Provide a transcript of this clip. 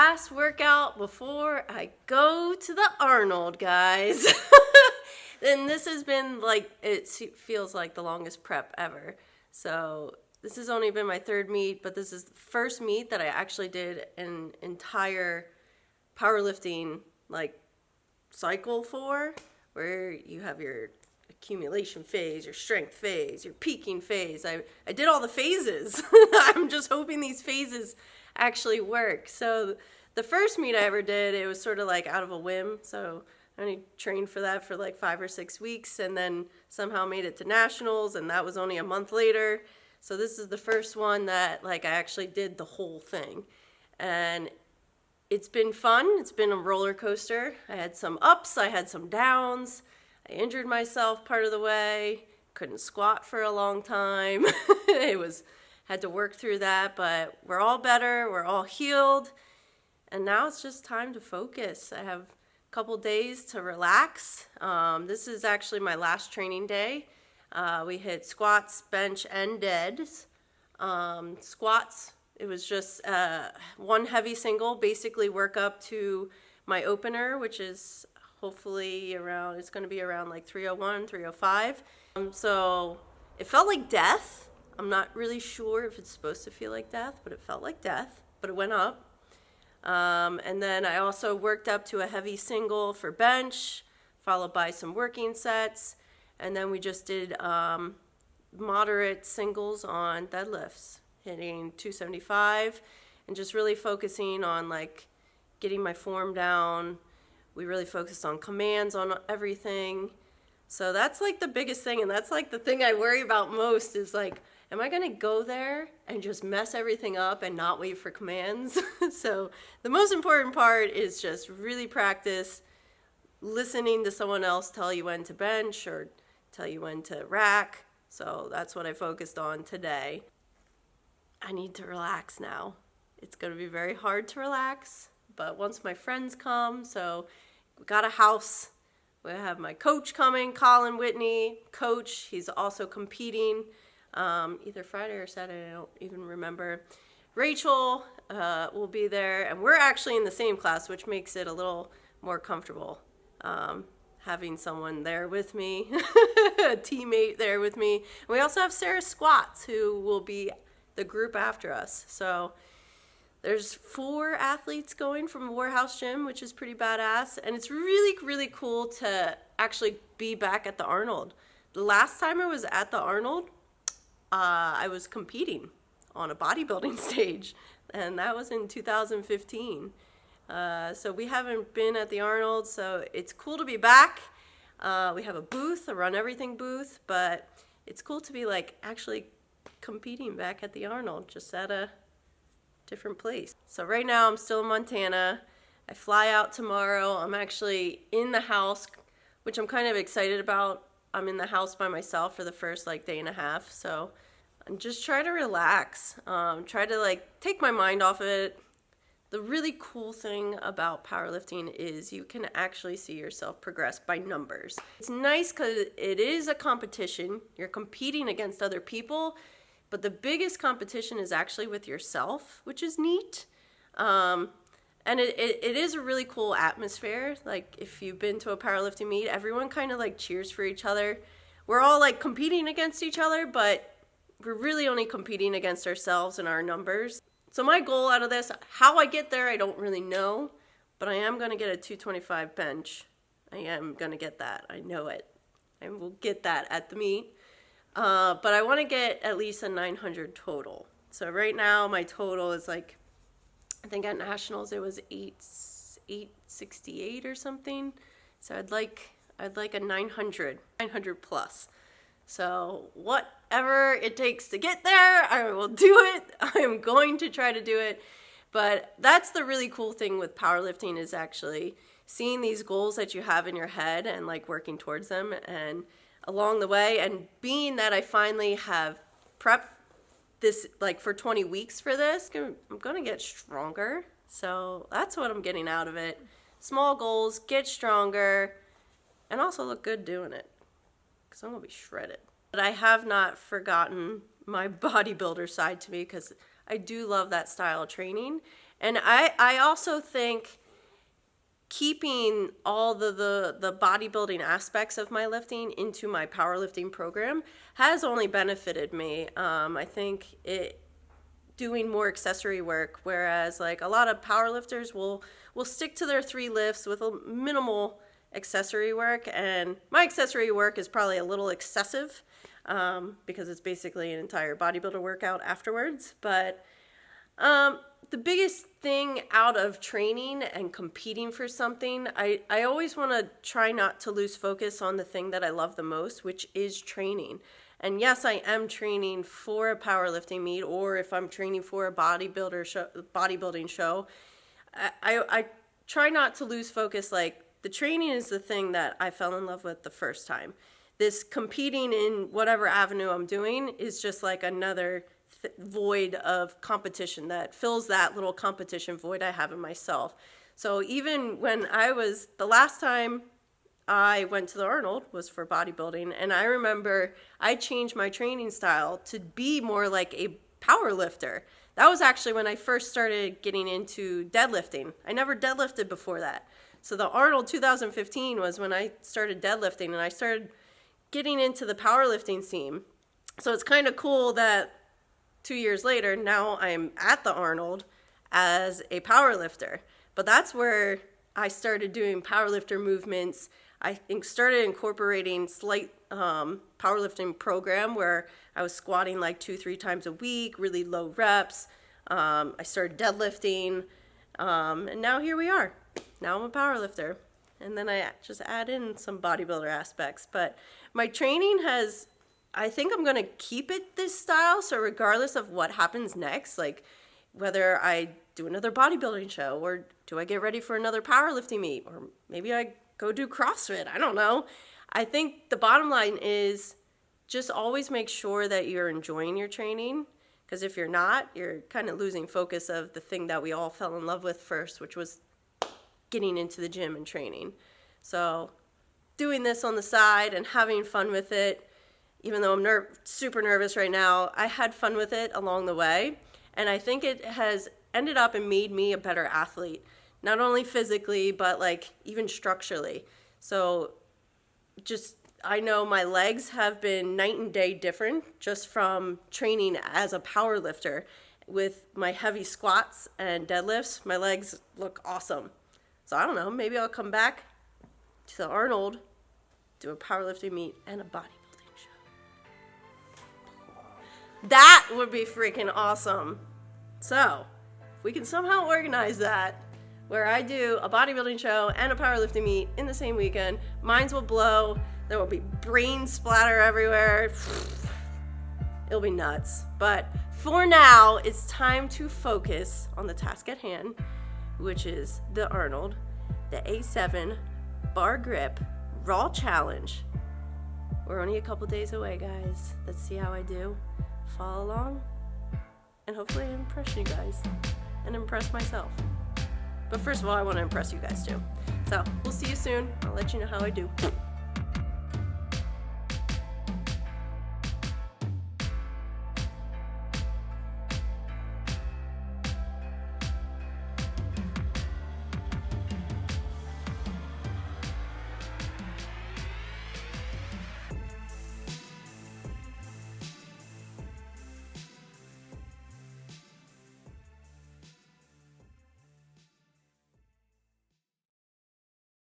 last workout before I go to the Arnold, guys. And this has been like, it feels like the longest prep ever. So this has only been my third meet, but this is the first meet that I actually did an entire powerlifting like cycle for, where you have your accumulation phase, your strength phase, your peaking phase. I did all the phases. I'm just hoping these phases actually work. So the first meet I ever did, it was sort of like out of a whim. So I only trained for that for like 5 or 6 weeks, and then somehow made it to nationals, and that was only a month later. So this is the first one that like I actually did the whole thing. And it's been fun. It's been a roller coaster. I had some ups, I had some downs. I injured myself part of the way. Couldn't squat for a long time. Had to work through that, but we're all better. We're all healed. And now it's just time to focus. I have a couple days to relax. This is actually my last training day. We hit squats, bench, and deads. Squats, it was just one heavy single, basically work up to my opener, which is hopefully around, it's going to be around like 301, 305. So it felt like death. I'm not really sure if it's supposed to feel like death, but it felt like death, but it went up. And then I also worked up to a heavy single for bench, followed by some working sets. And then we just did moderate singles on deadlifts, hitting 275, and just really focusing on like getting my form down. We really focused on commands on everything. So that's like the biggest thing, and that's like the thing I worry about most is like, am I gonna go there and just mess everything up and not wait for commands? So the most important part is just really practice listening to someone else tell you when to bench or tell you when to rack. So that's what I focused on today. I need to relax now. It's gonna be very hard to relax, but once my friends come, so we got a house. We have my coach coming, Colin Whitney, coach. He's also competing either Friday or Saturday, I don't even remember. Rachel will be there, and we're actually in the same class, which makes it a little more comfortable having someone there with me, a teammate there with me. And we also have Sarah Squats, who will be the group after us. So there's 4 athletes going from Warehouse Gym, which is pretty badass. And it's really, really cool to actually be back at the Arnold. The last time I was at the Arnold, I was competing on a bodybuilding stage, and that was in 2015. So we haven't been at the Arnold, so it's cool to be back. We have a booth, a Run Everything booth, but it's cool to be like actually competing back at the Arnold, just at a different place. So right now I'm still in Montana. I fly out tomorrow. I'm actually in the house, which I'm kind of excited about. I'm in the house by myself for the first like day and a half. So I'm just trying to relax, try to like take my mind off of it. The really cool thing about powerlifting is you can actually see yourself progress by numbers. It's nice because it is a competition. You're competing against other people, but the biggest competition is actually with yourself, which is neat. And it is a really cool atmosphere. Like if you've been to a powerlifting meet, everyone kind of like cheers for each other. We're all like competing against each other, but we're really only competing against ourselves and our numbers. So my goal out of this, how I get there, I don't really know, but I am going to get a 225 bench. I am going to get that. I know it. I will get that at the meet. But I want to get at least a 900 total. So right now my total is like, I think at nationals it was 868 or something. So I'd like a 900 plus. So whatever it takes to get there, I will do it. I am going to try to do it. But that's the really cool thing with powerlifting is actually seeing these goals that you have in your head and like working towards them and along the way, and being that I finally have prepped this like for 20 weeks for this, I'm going to get stronger. So that's what I'm getting out of it. Small goals, get stronger, and also look good doing it because I'm going to be shredded. But I have not forgotten my bodybuilder side to me because I do love that style of training. And I also think keeping all the bodybuilding aspects of my lifting into my powerlifting program has only benefited me. I think doing more accessory work, whereas like a lot of powerlifters will stick to their 3 lifts with a minimal accessory work, and my accessory work is probably a little excessive because it's basically an entire bodybuilder workout afterwards. But the biggest thing out of training and competing for something, I always want to try not to lose focus on the thing that I love the most, which is training. And yes, I am training for a powerlifting meet, or if I'm training for a bodybuilding show, I try not to lose focus. Like, the training is the thing that I fell in love with the first time. This competing in whatever avenue I'm doing is just like another void of competition that fills that little competition void I have in myself. So even when the last time I went to the Arnold was for bodybuilding, and I remember I changed my training style to be more like a power lifter. That was actually when I first started getting into deadlifting. I never deadlifted before that. So the Arnold 2015 was when I started deadlifting, and I started getting into the powerlifting scene. So it's kind of cool that 2 years later, now I'm at the Arnold as a powerlifter. But that's where I started doing powerlifter movements. I think started incorporating slight powerlifting program where I was squatting like 2-3 times a week, really low reps. I started deadlifting, and now here we are. Now I'm a powerlifter. And then I just add in some bodybuilder aspects. But my training I think I'm going to keep it this style. So regardless of what happens next, like whether I do another bodybuilding show, or do I get ready for another powerlifting meet, or maybe I go do CrossFit, I don't know. I think the bottom line is just always make sure that you're enjoying your training, because if you're not, you're kind of losing focus of the thing that we all fell in love with first, which was getting into the gym and training. So doing this on the side and having fun with it, even though I'm super nervous right now, I had fun with it along the way. And I think it has ended up and made me a better athlete, not only physically, but like even structurally. So I know my legs have been night and day different just from training as a power lifter. With my heavy squats and deadlifts, my legs look awesome. So I don't know, maybe I'll come back to the Arnold, do a powerlifting meet and a bodybuilding show. That would be freaking awesome. So if we can somehow organize that, where I do a bodybuilding show and a powerlifting meet in the same weekend, minds will blow. There will be brain splatter everywhere. It'll be nuts. But for now, it's time to focus on the task at hand, which is the Arnold, the A7 bar grip raw challenge. We're only a couple days away, guys. Let's see how I do. Follow along, and hopefully I impress you guys and impress myself. But first of all, I want to impress you guys too. So we'll see you soon. I'll let you know how I do.